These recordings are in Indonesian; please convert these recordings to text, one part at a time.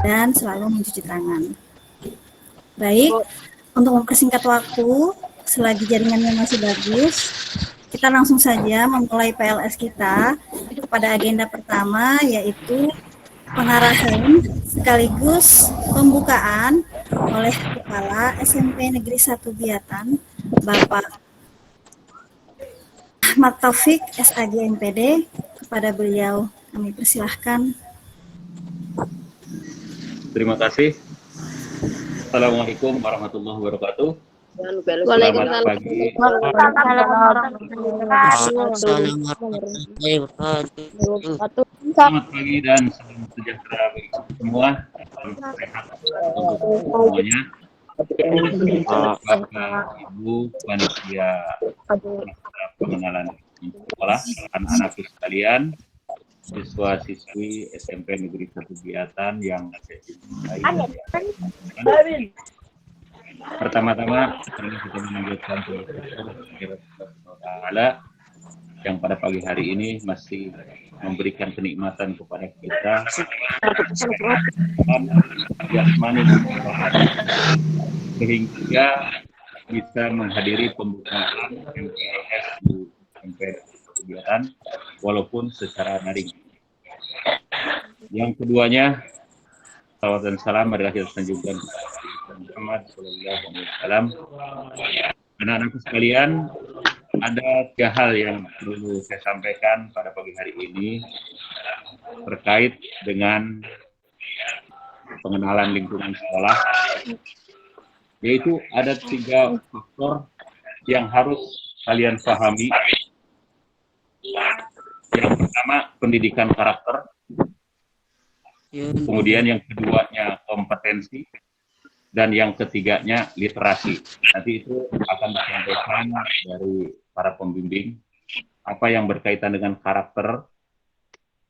Dan selalu mencuci tangan. Baik, untuk mempersingkat waktu, selagi jaringannya masih bagus, kita langsung saja memulai PLS kita pada agenda pertama, yaitu pengarahan sekaligus pembukaan oleh Kepala SMP Negeri 1 Biatan, Bapak Ahmad Taufik, SAG MPD. Kepada beliau kami persilahkan. Terima kasih. Assalamualaikum warahmatullahi wabarakatuh. Waalaikumsalam. Selamat pagi dan salam sejahtera bagi kita semua. Salam sehat untuk semuanya. Bapak, Ibu, panitia pengenalan sekolah, anak-anakku sekalian, siswa-siswi SMP Negeri 1 Biatan yang saya cintai. Pertama-tama, kita menanggungkan Allah yang pada pagi hari ini masih memberikan kenikmatan kepada kita, jasmani sehingga bisa menghadiri pembukaan MPLS di MPLS kegiatan walaupun secara daring. Yang keduanya, salawat dan salam adalah kita sanjungkan Muhammad Sallallahu Alaihi Wasallam. Anak-anakku sekalian, ada 3 hal yang perlu saya sampaikan pada pagi hari ini terkait dengan pengenalan lingkungan sekolah, yaitu ada 3 faktor yang harus kalian pahami. Yang pertama, pendidikan karakter. Kemudian yang keduanya, kompetensi. Dan yang ketiganya, literasi. Nanti itu akan disampaikan dari para pembimbing. Apa yang berkaitan dengan karakter,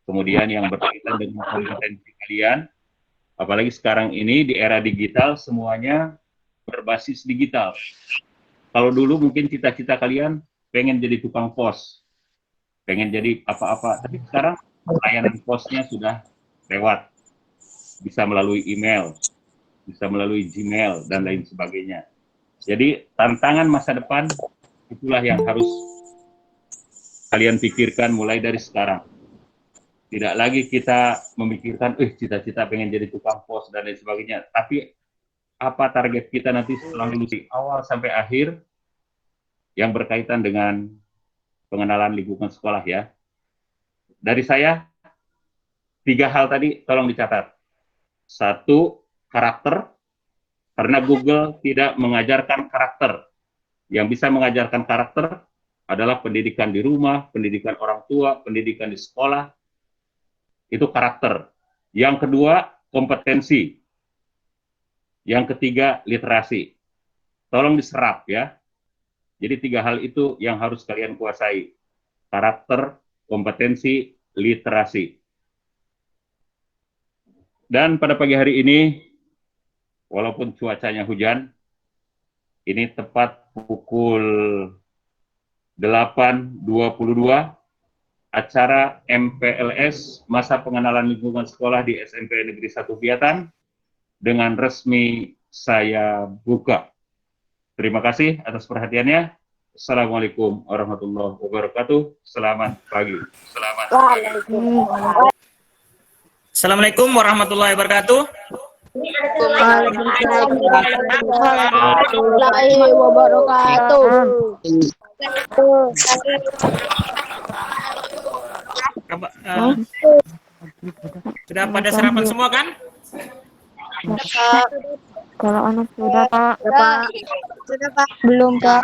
kemudian yang berkaitan dengan kompetensi kalian. Apalagi sekarang ini di era digital, semuanya berbasis digital. Kalau dulu mungkin cita-cita kalian pengen jadi tukang pos, pengen jadi apa-apa, tapi sekarang layanan posnya sudah lewat, bisa melalui email, bisa melalui Gmail dan lain sebagainya. Jadi tantangan masa depan itulah yang harus kalian pikirkan mulai dari sekarang. Tidak lagi kita memikirkan, cita-cita pengen jadi tukang pos dan lain sebagainya, tapi apa target kita nanti setelah lulus awal sampai akhir yang berkaitan dengan pengenalan lingkungan sekolah ya. Dari saya 3 hal tadi tolong dicatat. 1, karakter, karena Google tidak mengajarkan karakter. Yang bisa mengajarkan karakter adalah pendidikan di rumah, pendidikan orang tua, pendidikan di sekolah. Itu karakter. Yang kedua, kompetensi. Yang ketiga, literasi. Tolong diserap ya. Jadi 3 hal itu yang harus kalian kuasai. Karakter, kompetensi, literasi. Dan pada pagi hari ini, walaupun cuacanya hujan, ini tepat pukul 8.22, acara MPLS, Masa Pengenalan Lingkungan Sekolah di SMP Negeri 1 Biatan, dengan resmi saya buka. Terima kasih atas perhatiannya. Assalamualaikum warahmatullahi wabarakatuh. Selamat pagi. Selamat pagi. Assalamualaikum warahmatullahi wabarakatuh. Warahmatullahi wabarakatuh. Sudah pada sarapan semua kan? Kalau anak sudah Pak. Sudah Pak. Belum Pak.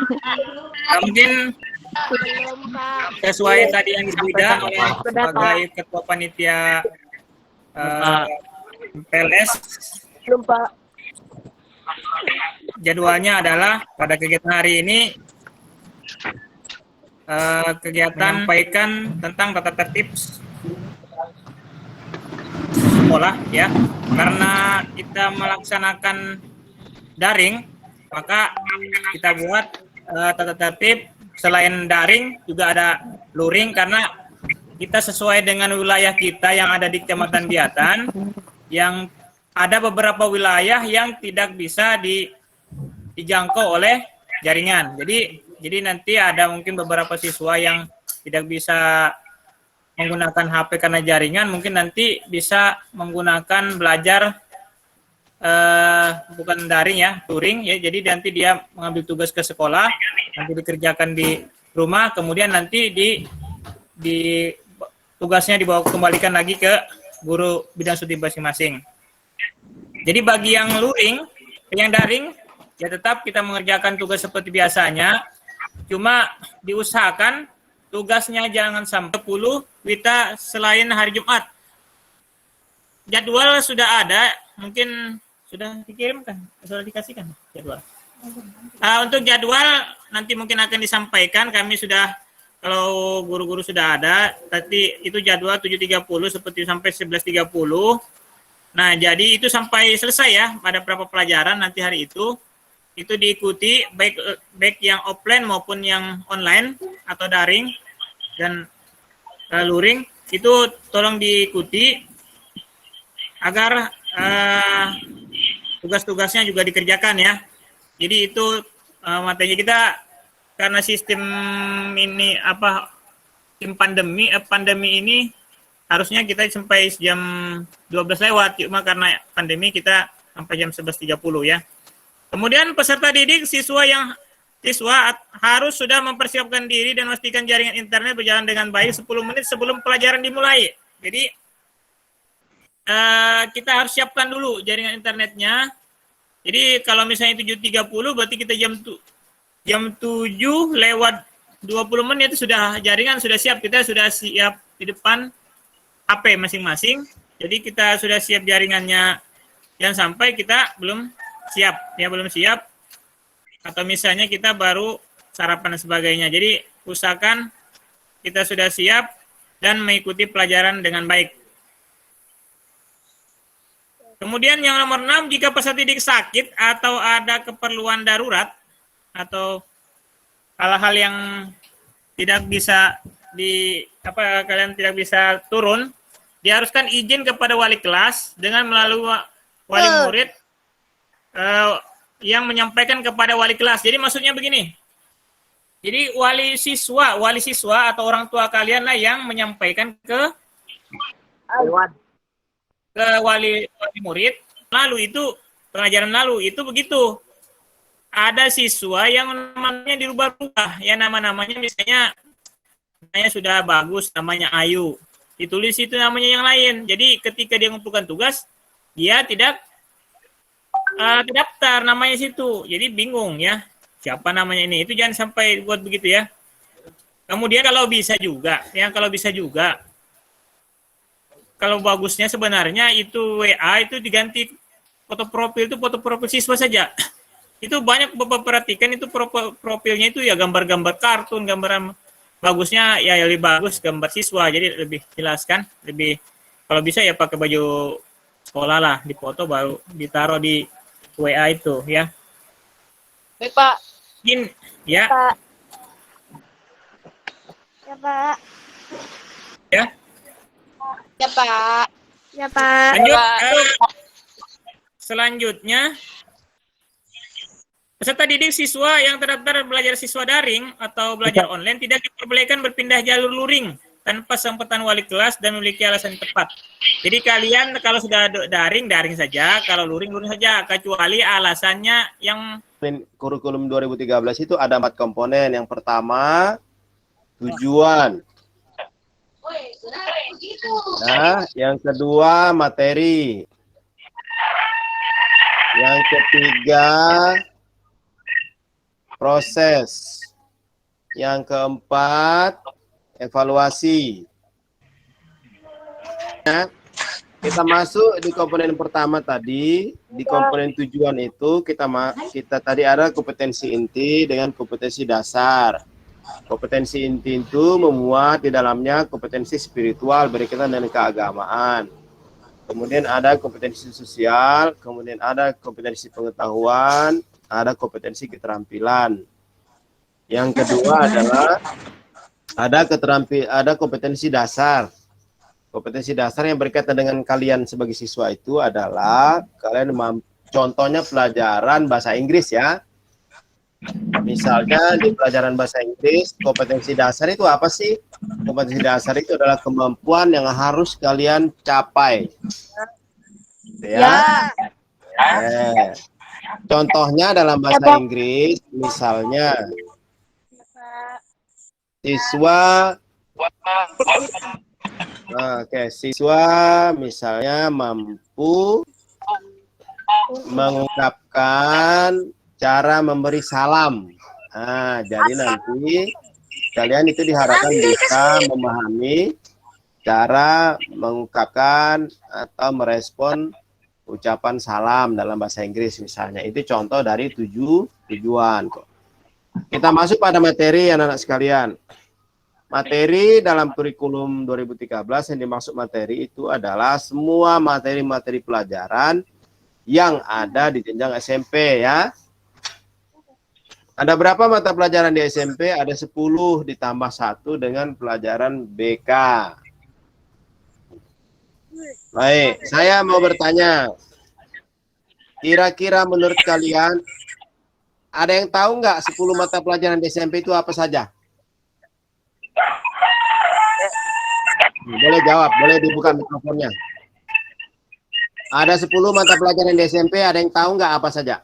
Mungkin sesuai tadi yang disampaikan oleh sebagai ketua panitia PLS, Belum Pak. jadwalnya adalah pada kegiatan hari ini kegiatan sampaikan tentang tata tertib sekolah ya. Karena kita melaksanakan daring, maka kita buat tata tertib selain daring juga ada luring, karena kita sesuai dengan wilayah kita yang ada di Kecamatan Biatan, yang ada beberapa wilayah yang tidak bisa dijangkau oleh jaringan. Jadi nanti ada mungkin beberapa siswa yang tidak bisa menggunakan HP karena jaringan, mungkin nanti bisa menggunakan belajar bukan daring ya, luring ya. Jadi nanti dia mengambil tugas ke sekolah, nanti dikerjakan di rumah, kemudian nanti di tugasnya dibawa kembalikan lagi ke guru bidang studi masing-masing. Jadi bagi yang luring, yang daring, ya tetap kita mengerjakan tugas seperti biasanya, cuma diusahakan tugasnya jangan sampai 10 kita selain hari Jumat. Jadwal sudah ada, mungkin sudah dikirimkan, sudah dikasihkan jadwal. Untuk jadwal nanti mungkin akan disampaikan, kami sudah, kalau guru-guru sudah ada, tadi itu jadwal 7.30 seperti sampai 11.30. Nah, jadi itu sampai selesai ya, ada berapa pelajaran nanti hari itu diikuti baik yang offline maupun yang online atau daring dan luring, itu tolong diikuti agar tugas-tugasnya juga dikerjakan ya. Jadi itu materi kita, karena sistem ini pandemi ini harusnya kita sampai jam 12 lewat, cuma karena pandemi kita sampai jam 11.30 ya. Kemudian peserta didik siswa harus sudah mempersiapkan diri dan memastikan jaringan internet berjalan dengan baik 10 menit sebelum pelajaran dimulai. Jadi kita harus siapkan dulu jaringan internetnya. Jadi kalau misalnya 7.30 berarti kita jam 7 lewat 20 menit itu sudah jaringan sudah siap, kita sudah siap di depan HP masing-masing. Jadi kita sudah siap jaringannya, jangan sampai kita belum siap atau misalnya kita baru sarapan dan sebagainya. Jadi usahakan kita sudah siap dan mengikuti pelajaran dengan baik. Kemudian yang nomor 6, jika peserta didik sakit atau ada keperluan darurat atau hal-hal yang tidak bisa kalian tidak bisa turun, diharuskan izin kepada wali kelas dengan melalui wali murid yang menyampaikan kepada wali kelas. Jadi maksudnya begini. Jadi wali siswa atau orang tua kalian lah yang menyampaikan ke wali murid. Lalu itu pengajaran lalu itu begitu. Ada siswa yang namanya dirubah-rubah, ya namanya misalnya namanya sudah bagus, namanya Ayu. Ditulis itu namanya yang lain. Jadi ketika dia mengumpulkan tugas, dia tidak terdaftar namanya situ. Jadi bingung ya, siapa namanya ini. Itu jangan sampai buat begitu ya. Kemudian kalau bisa juga, kalau bagusnya sebenarnya itu WA itu diganti foto profil siswa saja. Itu banyak Bapak perhatikan itu profilnya itu ya gambar-gambar kartun, gambaran bagusnya ya lebih bagus gambar siswa, jadi lebih jelas kan, lebih kalau bisa ya pakai baju sekolah lah, dipoto baru ditaruh di WA itu ya. Baik, Pak. Mungkin ya. Pak. Ya, Pak. Ya. Ya, Pak. Ya, Pak. Lanjut. Pak. Selanjutnya peserta didik siswa yang terdaftar belajar siswa daring atau belajar online tidak diperbolehkan berpindah jalur luring tanpa sempatan wali kelas dan memiliki alasan yang tepat. Jadi kalian kalau sudah daring saja, kalau luring saja, kecuali alasannya yang kurikulum 2013 itu ada 4 komponen. Yang pertama, tujuan. Nah, yang kedua, materi. Yang ketiga, proses. Yang keempat, evaluasi. Nah, kita masuk di komponen pertama tadi, di komponen tujuan itu kita tadi ada kompetensi inti dengan kompetensi dasar. Kompetensi inti itu memuat di dalamnya kompetensi spiritual berkaitan dengan keagamaan. Kemudian ada kompetensi sosial, kemudian ada kompetensi pengetahuan, ada kompetensi keterampilan. Yang kedua adalah ada kompetensi dasar. Kompetensi dasar yang berkaitan dengan kalian sebagai siswa itu adalah kalian contohnya pelajaran bahasa Inggris ya. Misalnya di pelajaran bahasa Inggris, kompetensi dasar itu apa sih? Kompetensi dasar itu adalah kemampuan yang harus kalian capai. Ya. Contohnya dalam bahasa Inggris, misalnya siswa siswa misalnya mampu mengungkapkan cara memberi salam. Nah, jadi nanti kalian itu diharapkan bisa memahami cara mengungkapkan atau merespon ucapan salam dalam bahasa Inggris misalnya. Itu contoh dari tujuan kok. Kita masuk pada materi anak-anak sekalian. Materi dalam kurikulum 2013 yang dimaksud materi itu adalah semua materi-materi pelajaran yang ada di jenjang SMP ya. Ada berapa mata pelajaran di SMP? Ada 10 ditambah 1 dengan pelajaran BK. Baik, saya mau bertanya. Kira-kira menurut kalian, ada yang tahu nggak 10 mata pelajaran di SMP itu apa saja? Boleh jawab, boleh dibuka mikrofonnya. Ada 10 mata pelajaran di SMP, ada yang tahu nggak apa saja?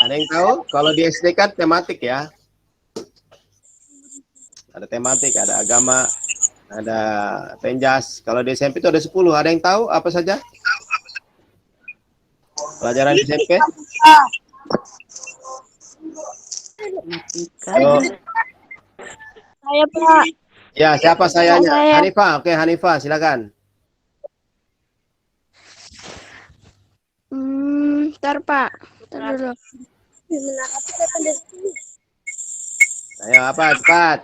Ada yang tahu? Kalau di SD kan tematik ya. Ada tematik, ada agama, ada penjas. Kalau di SMP itu ada 10. Ada yang tahu apa saja? Pelajaran di SMP? Saya, Pak. Ya, siapa sayanya? Saya. Hanifah. Oke, Hanifah, silakan. Ntar Pak. Ntar dulu. Ayo, apa? Cepat.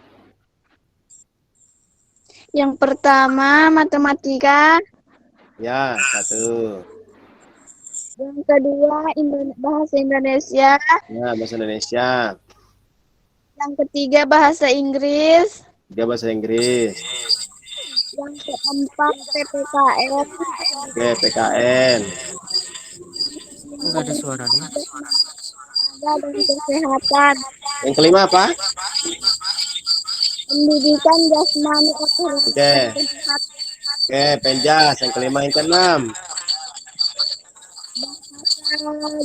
Yang pertama matematika. Ya, 1. Yang kedua bahasa Indonesia. Ya, bahasa Indonesia. Yang ketiga bahasa Inggris. 3 bahasa Inggris. Yang keempat PPKN. Oke, PKN. Enggak ada suaranya. Dan kesehatan. Yang kelima apa? Pendidikan jasmani atau Oke. Oke, penjas. Yang kelima, yang keenam.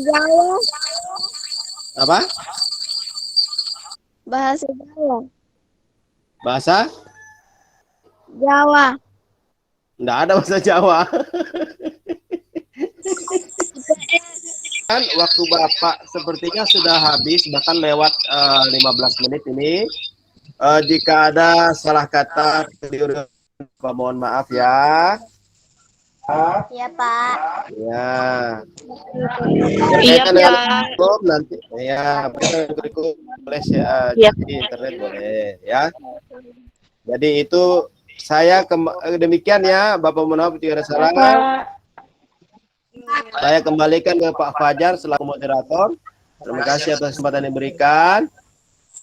Jawa. Apa? Bahasa Jawa. Bahasa? Jawa. Enggak ada bahasa Jawa. waktu Bapak sepertinya sudah habis, bahkan lewat 15 menit ini. Jika ada salah kata, Bapak mohon maaf ya. Iya, Pak. Ya. Iya, Berkaitan dengan Pak. hukum nanti ya, berikut boleh Iya. di internet boleh ya. Jadi itu saya demikian ya, Bapak mohon maaf jika ada salah. Saya kembalikan ke Pak Fajar selaku moderator. Terima kasih atas kesempatan yang diberikan.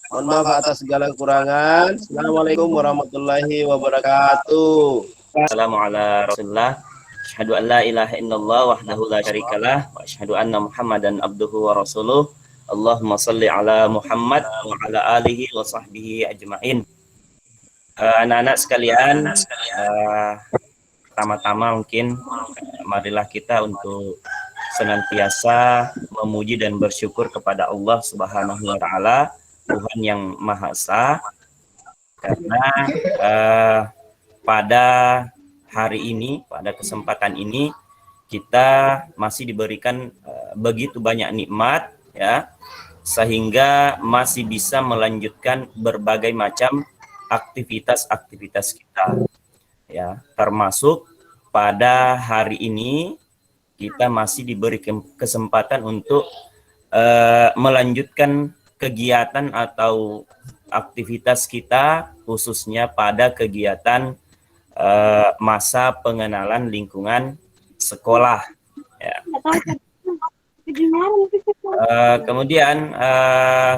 Mohon maaf atas segala kekurangan. Assalamualaikum warahmatullahi wabarakatuh. Assalamualaikum warahmatullahi. Asyhadu an la ilaha illallah wahdahu la syarikalah wa asyhadu anna Muhammadan abduhu wa rasuluh. Allahumma shalli ala Muhammad wa ala alihi wa sahbihi ajmain. Anak-anak sekalian, pertama-tama mungkin marilah kita untuk senantiasa memuji dan bersyukur kepada Allah Subhanahu wa taala, Tuhan yang Maha Esa, karena pada hari ini, pada kesempatan ini kita masih diberikan begitu banyak nikmat ya, sehingga masih bisa melanjutkan berbagai macam aktivitas-aktivitas kita ya, termasuk pada hari ini kita masih diberi kesempatan untuk melanjutkan kegiatan atau aktivitas kita, khususnya pada kegiatan masa pengenalan lingkungan sekolah ya. Kemudian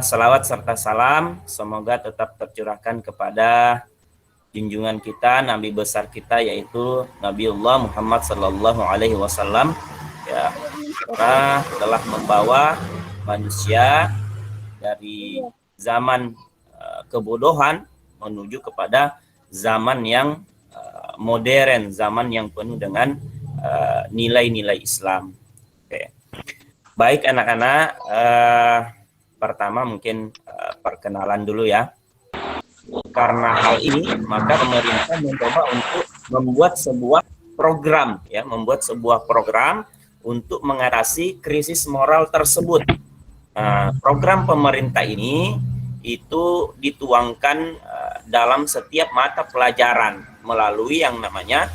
salawat serta salam semoga tetap tercurahkan kepada junjungan kita, Nabi besar kita, yaitu Nabiullah Muhammad Sallallahu Alaihi Wasallam ya, karena telah membawa manusia dari zaman kebodohan menuju kepada zaman yang modern, zaman yang penuh dengan nilai-nilai Islam. Oke. Baik anak-anak, pertama mungkin perkenalan dulu ya. Karena hal ini, maka pemerintah mencoba untuk membuat sebuah program ya, untuk mengatasi krisis moral tersebut. Program pemerintah ini itu dituangkan dalam setiap mata pelajaran melalui yang namanya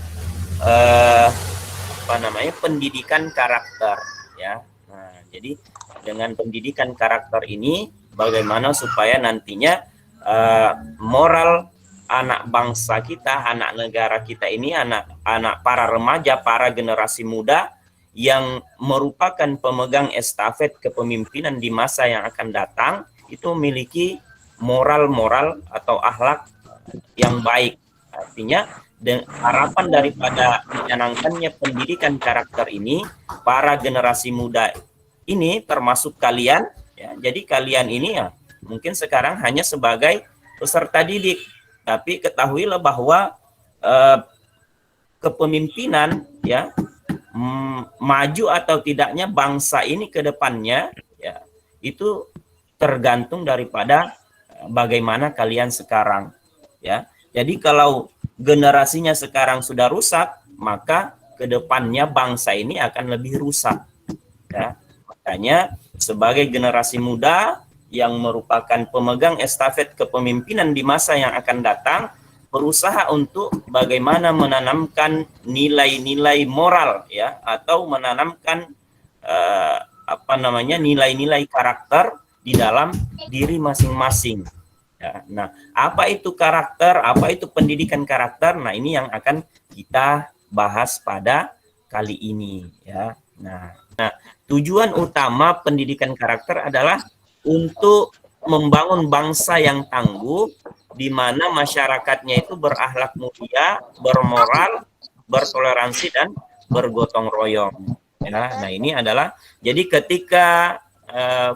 pendidikan karakter ya. Nah, jadi dengan pendidikan karakter ini bagaimana supaya nantinya moral anak bangsa kita, anak negara kita ini, anak para remaja, para generasi muda yang merupakan pemegang estafet kepemimpinan di masa yang akan datang itu memiliki moral-moral atau akhlak yang baik. Artinya harapan daripada menyenangkannya pendidikan karakter ini, para generasi muda ini termasuk kalian ya. Jadi kalian ini ya mungkin sekarang hanya sebagai peserta didik, tapi ketahuilah bahwa kepemimpinan ya, maju atau tidaknya bangsa ini ke depannya ya, itu tergantung daripada bagaimana kalian sekarang ya. Jadi kalau generasinya sekarang sudah rusak, maka ke depannya bangsa ini akan lebih rusak ya. Makanya sebagai generasi muda yang merupakan pemegang estafet kepemimpinan di masa yang akan datang, berusaha untuk bagaimana menanamkan nilai-nilai moral ya, atau menanamkan nilai-nilai karakter di dalam diri masing-masing ya. Nah, apa itu karakter, apa itu pendidikan karakter? Nah, ini yang akan kita bahas pada kali ini ya. Nah, tujuan utama pendidikan karakter adalah untuk membangun bangsa yang tangguh, di mana masyarakatnya itu berakhlak mulia, bermoral, bertoleransi, dan bergotong royong. Ya, nah ini adalah, jadi ketika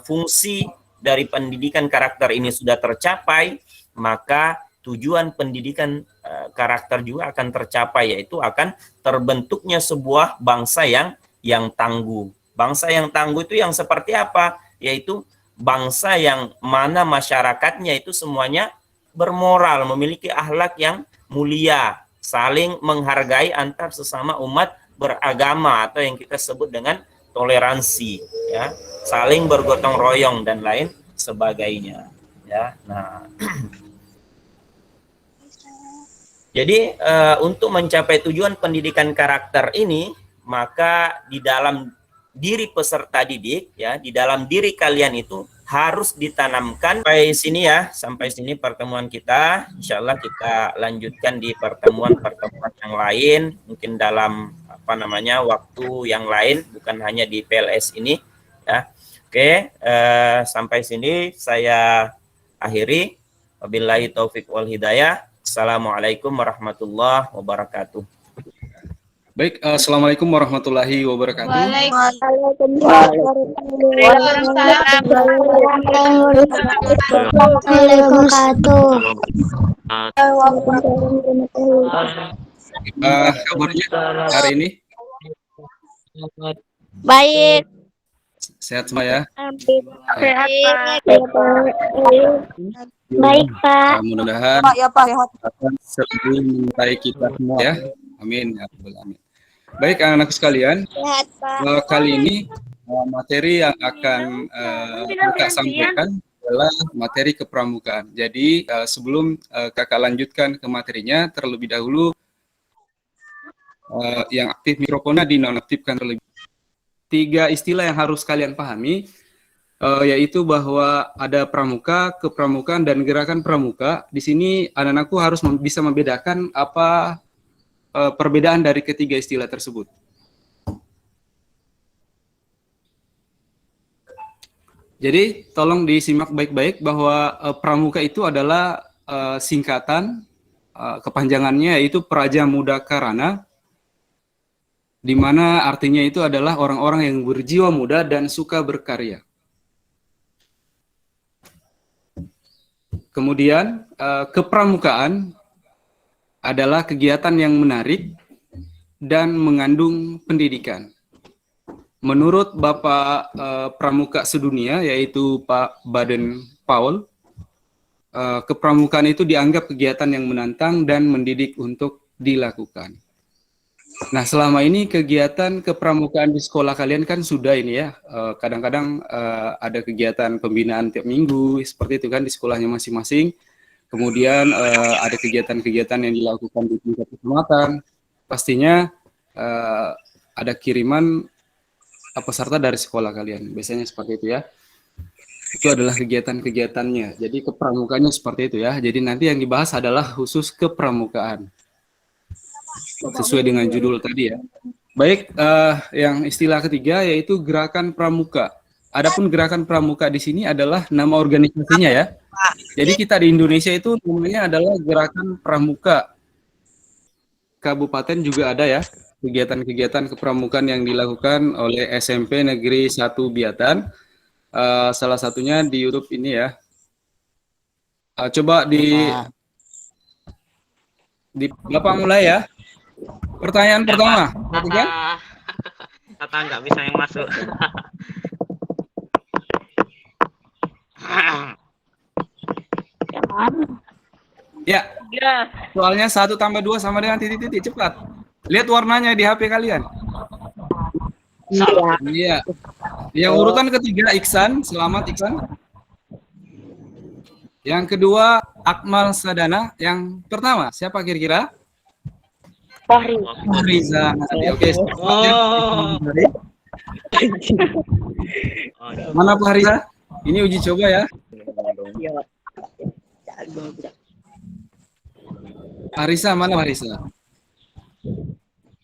fungsi dari pendidikan karakter ini sudah tercapai, maka tujuan pendidikan karakter juga akan tercapai, yaitu akan terbentuknya sebuah bangsa yang tangguh. Bangsa yang tangguh itu yang seperti apa? Yaitu bangsa yang mana masyarakatnya itu semuanya bermoral, memiliki akhlak yang mulia, saling menghargai antar sesama umat beragama atau yang kita sebut dengan toleransi, ya, saling bergotong royong dan lain sebagainya, ya. Nah, jadi untuk mencapai tujuan pendidikan karakter ini, maka di dalam diri peserta didik, ya, di dalam diri kalian itu harus ditanamkan. Sampai sini ya, sampai sini pertemuan kita. Insya Allah kita lanjutkan di pertemuan-pertemuan yang lain, mungkin dalam waktu yang lain, bukan hanya di PLS ini, ya. Oke, sampai sini saya akhiri. Wabillahi taufik wal hidayah. Assalamualaikum warahmatullahi wabarakatuh. Baik, assalamualaikum warahmatullahi wabarakatuh. Kabarnya hari ini Baik. sehat semua ya. Baik, Pak. Mudah-mudahan Ya Pak. selalu mencintai kita semua ya. Amin ya rabbal alamin. Baik, anak-anak sekalian, Sehat, Pak. kali ini materi yang akan kita sampaikan adalah materi kepramukaan. Jadi sebelum kakak lanjutkan ke materinya, terlebih dahulu yang aktif mikrofonnya dinonaktifkan terlebih. 3 istilah yang harus kalian pahami, yaitu bahwa ada pramuka, kepramukaan, dan gerakan pramuka. Di sini anak-anakku harus bisa membedakan apa perbedaan dari ketiga istilah tersebut. Jadi tolong disimak baik-baik bahwa pramuka itu adalah singkatan, kepanjangannya yaitu Praja Muda Karana, di mana artinya itu adalah orang-orang yang berjiwa muda dan suka berkarya. Kemudian kepramukaan adalah kegiatan yang menarik dan mengandung pendidikan. Menurut Bapak Pramuka Sedunia, yaitu Pak Baden Powell, kepramukaan itu dianggap kegiatan yang menantang dan mendidik untuk dilakukan. Nah, selama ini kegiatan kepramukaan di sekolah kalian kan sudah ini ya, kadang-kadang ada kegiatan pembinaan tiap minggu, seperti itu kan di sekolahnya masing-masing. Kemudian ada kegiatan-kegiatan yang dilakukan di tingkat kecamatan. Pastinya ada kiriman peserta dari sekolah kalian, biasanya seperti itu ya. Itu adalah kegiatan-kegiatannya. Jadi kepramukaannya seperti itu ya. Jadi nanti yang dibahas adalah khusus kepramukaan. Sesuai dengan judul tadi ya. Baik, yang istilah ketiga yaitu gerakan pramuka. Adapun gerakan pramuka di sini adalah nama organisasinya ya. Jadi kita di Indonesia itu namanya adalah Gerakan Pramuka. Kabupaten juga ada ya, kegiatan-kegiatan kepramukaan yang dilakukan oleh SMP Negeri 1 Biatan. Salah satunya di YouTube ini ya. Coba di Bapak mulai ya. Pertanyaan pertama, kan? Kata nggak bisa yang masuk. Ya. Soalnya 1 tambah 2 sama dengan titik-titik, cepat. Lihat warnanya di HP kalian. Iya. Yang urutan ketiga Iksan, selamat Iksan. Yang kedua Akmal Sadana, yang pertama siapa kira-kira? Fahriza. Oke. Mana Fahriza? Ini uji coba ya. Fahriza, mana Fahriza?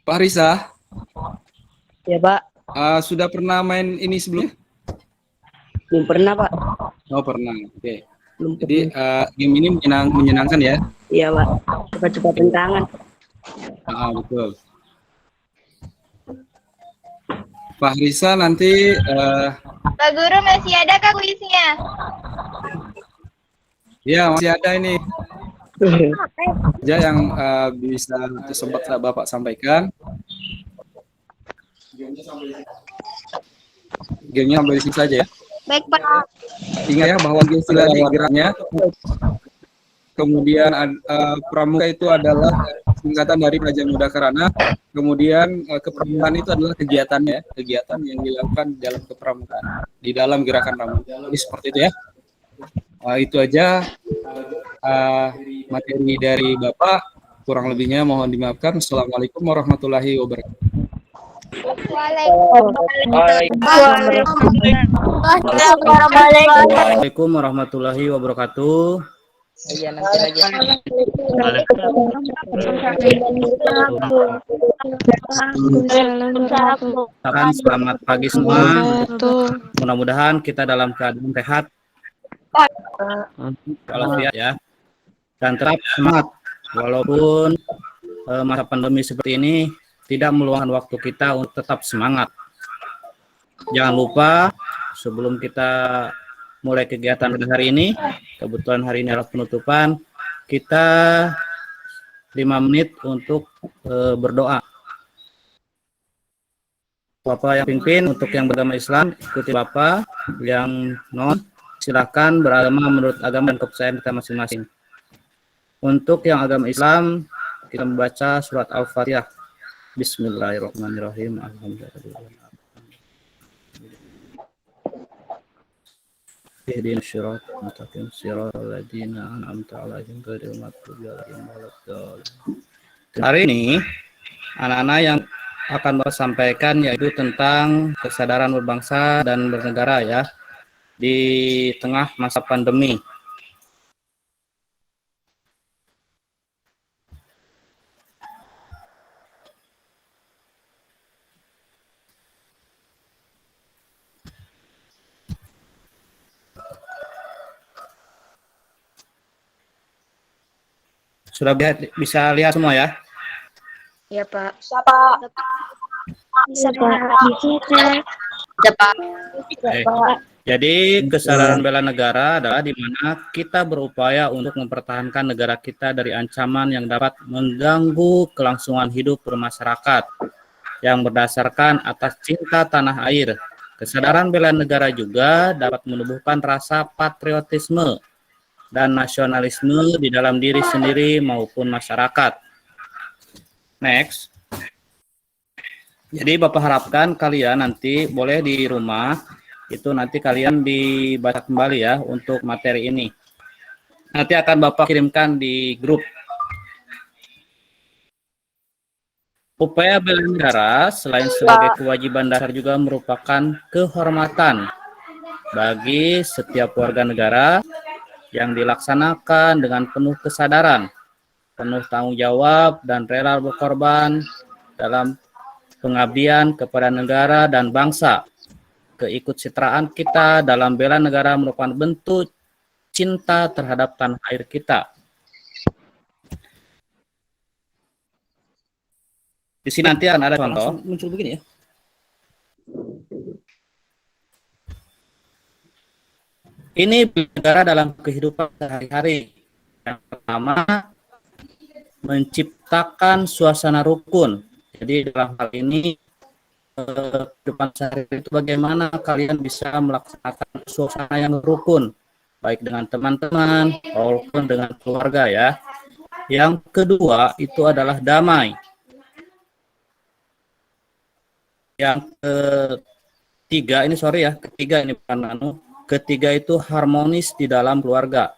Fahriza? Ya, Pak. Sudah pernah main ini sebelumnya? Belum pernah, Pak. Oh, pernah. Oke. Belum Jadi game ini menyenangkan ya? Iya, Pak. Cepat-cepat tangan. Betul. Fahriza nanti Pak Guru masih ada kah kuisnya? ya masih ada ini aja yang bisa sempat Bapak sampaikan. Gamenya sampai di sini saja ya. Baik Pak. Ingat ya bahwa game tadi geraknya. Kemudian pramuka itu adalah singkatan dari Pelajar Muda Karana. Kemudian kepramukaan itu adalah kegiatannya, kegiatan yang dilakukan dalam kepramukaan, di dalam gerakan pramuka. Jadi seperti itu ya. Itu aja materi dari Bapak. Kurang lebihnya mohon dimaafkan. Assalamualaikum warahmatullahi wabarakatuh. Assalamualaikum warahmatullahi wabarakatuh. Selamat pagi semua. Mudah-mudahan kita dalam keadaan sehat, walafiat ya, dan tetap semangat walaupun masa pandemi seperti ini tidak meluangkan waktu kita untuk tetap semangat. Jangan lupa sebelum kita mulai kegiatan hari ini, kebetulan hari ini adalah penutupan, kita 5 menit untuk berdoa. Bapak yang pimpin, untuk yang beragama Islam, ikuti Bapak. Yang non, silakan beragama menurut agama dan kepercayaan kita masing-masing. Untuk yang agama Islam, kita membaca surat Al-Fatihah. Bismillahirrahmanirrahim. Alhamdulillah. Ihdinas siratal mustaqim siratal ladzina an'amta 'alaihim ghairil maghdubi 'alaihim waladdallin. Hari ini anak-anak yang akan sampaikan yaitu tentang kesadaran berbangsa dan bernegara ya di tengah masa pandemi. Sudah bisa lihat semua ya? Iya, Pak. Jadi kesadaran bela negara adalah di mana kita berupaya untuk mempertahankan negara kita dari ancaman yang dapat mengganggu kelangsungan hidup bermasyarakat yang berdasarkan atas cinta tanah air. Kesadaran bela negara juga dapat menumbuhkan rasa patriotisme dan nasionalisme di dalam diri sendiri maupun masyarakat. Next. Jadi Bapak harapkan kalian nanti boleh di rumah itu nanti kalian dibaca kembali ya untuk materi ini. Nanti akan Bapak kirimkan di grup. Upaya bela negara selain sebagai kewajiban dasar juga merupakan kehormatan bagi setiap warga negara yang dilaksanakan dengan penuh kesadaran, penuh tanggung jawab, dan rela berkorban dalam pengabdian kepada negara dan bangsa. Keikutsertaan kita dalam bela negara merupakan bentuk cinta terhadap tanah air kita. Di sini nanti akan ada contoh. Muncul begini ya. Ini negara dalam kehidupan sehari-hari. Yang pertama, menciptakan suasana rukun. Jadi dalam hal ini, kehidupan sehari-hari itu bagaimana kalian bisa melaksanakan suasana yang rukun, baik dengan teman-teman maupun dengan keluarga ya. Yang kedua, itu adalah damai. Yang ketiga, ketiga bukan ketiga itu harmonis di dalam keluarga.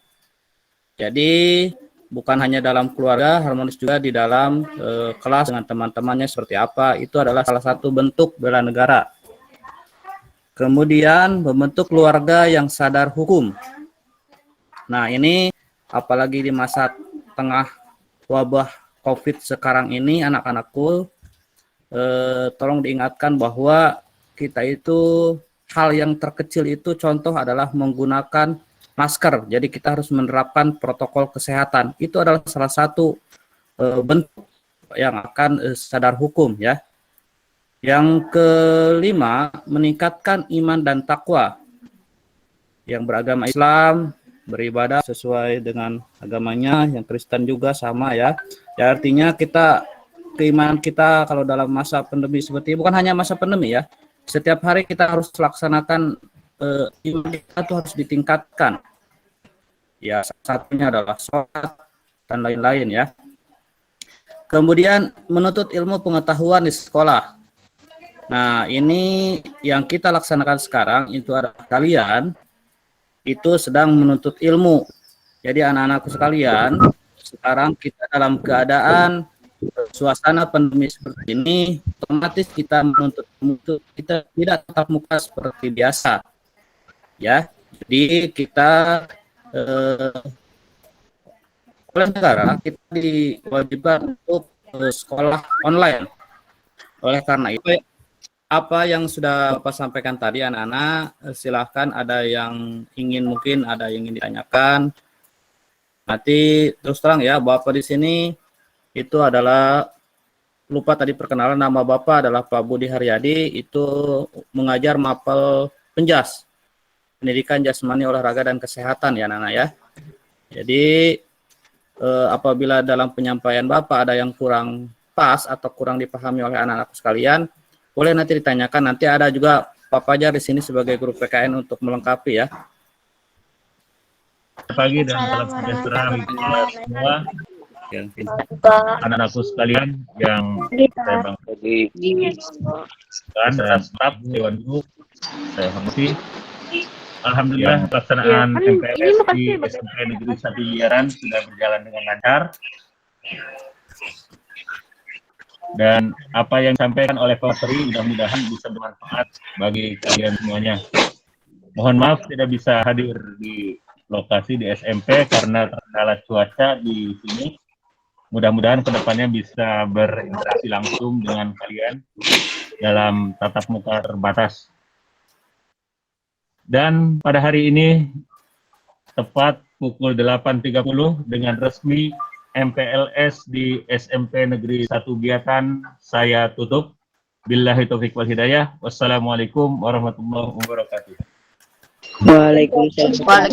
Jadi bukan hanya dalam keluarga, harmonis juga di dalam kelas dengan teman-temannya seperti apa. Itu adalah salah satu bentuk bela negara. Kemudian membentuk keluarga yang sadar hukum. Nah ini apalagi di masa tengah wabah COVID sekarang ini, anak-anakku tolong diingatkan bahwa kita itu hal yang terkecil itu contoh adalah menggunakan masker. Jadi kita harus menerapkan protokol kesehatan. Itu adalah salah satu bentuk yang akan sadar hukum ya. Yang kelima, meningkatkan iman dan takwa. Yang beragama Islam beribadah sesuai dengan agamanya, yang Kristen juga sama ya. Ya artinya keimanan kita kalau dalam masa pandemi seperti ini, bukan hanya masa pandemi ya. Setiap hari kita harus laksanakan iman kita itu harus ditingkatkan. Ya, satunya adalah sholat dan lain-lain ya. Kemudian menuntut ilmu pengetahuan di sekolah. Nah, ini yang kita laksanakan sekarang itu adalah kalian itu sedang menuntut ilmu. Jadi anak-anakku sekalian, sekarang kita dalam keadaan suasana pandemi seperti ini, otomatis kita menuntut kita tidak tatap muka seperti biasa. Ya, jadi kita oleh negara kita diwajibkan untuk sekolah online. Oleh karena itu, apa yang sudah Bapak sampaikan tadi anak-anak, silahkan ada yang mungkin ada yang ingin ditanyakan. Nanti terus terang ya, Bapak di sini itu adalah, lupa tadi perkenalan, nama Bapak adalah Pak Budi Haryadi, itu mengajar mapel Penjas, pendidikan jasmani, olahraga, dan kesehatan ya anak-anak ya. Jadi apabila dalam penyampaian Bapak ada yang kurang pas atau kurang dipahami oleh anak-anakku sekalian, boleh nanti ditanyakan. Nanti ada juga Pak Fajar di sini sebagai guru PKN untuk melengkapi ya. Pagi dan salam sejahtera bagi kita semua, yang anak-anakku sekalian yang saya banggakan dan staf Dewan Guru saya hormati. Alhamdulillah pelaksanaan MPLS di SMP Negeri 1 Giyaran sudah berjalan dengan lancar. Dan apa yang disampaikan oleh Pak Tri mudah-mudahan bisa bermanfaat bagi kalian semuanya. Mohon maaf tidak bisa hadir di lokasi di SMP karena terkendala cuaca di sini. Mudah-mudahan kedepannya bisa berinteraksi langsung dengan kalian dalam tatap muka terbatas. Dan pada hari ini tepat pukul 8.30 dengan resmi MPLS di SMP Negeri 1 Giatan saya tutup. Billahi taufiq wal hidayah. Wassalamualaikum warahmatullahi wabarakatuh. Waalaikumsalam.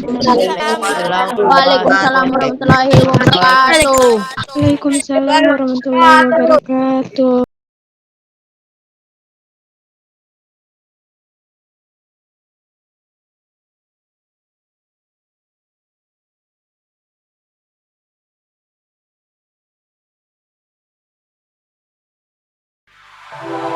Waalaikumsalam warahmatullahi wabarakatuh. Waalaikumsalam warahmatullahi wabarakatuh. Thank you.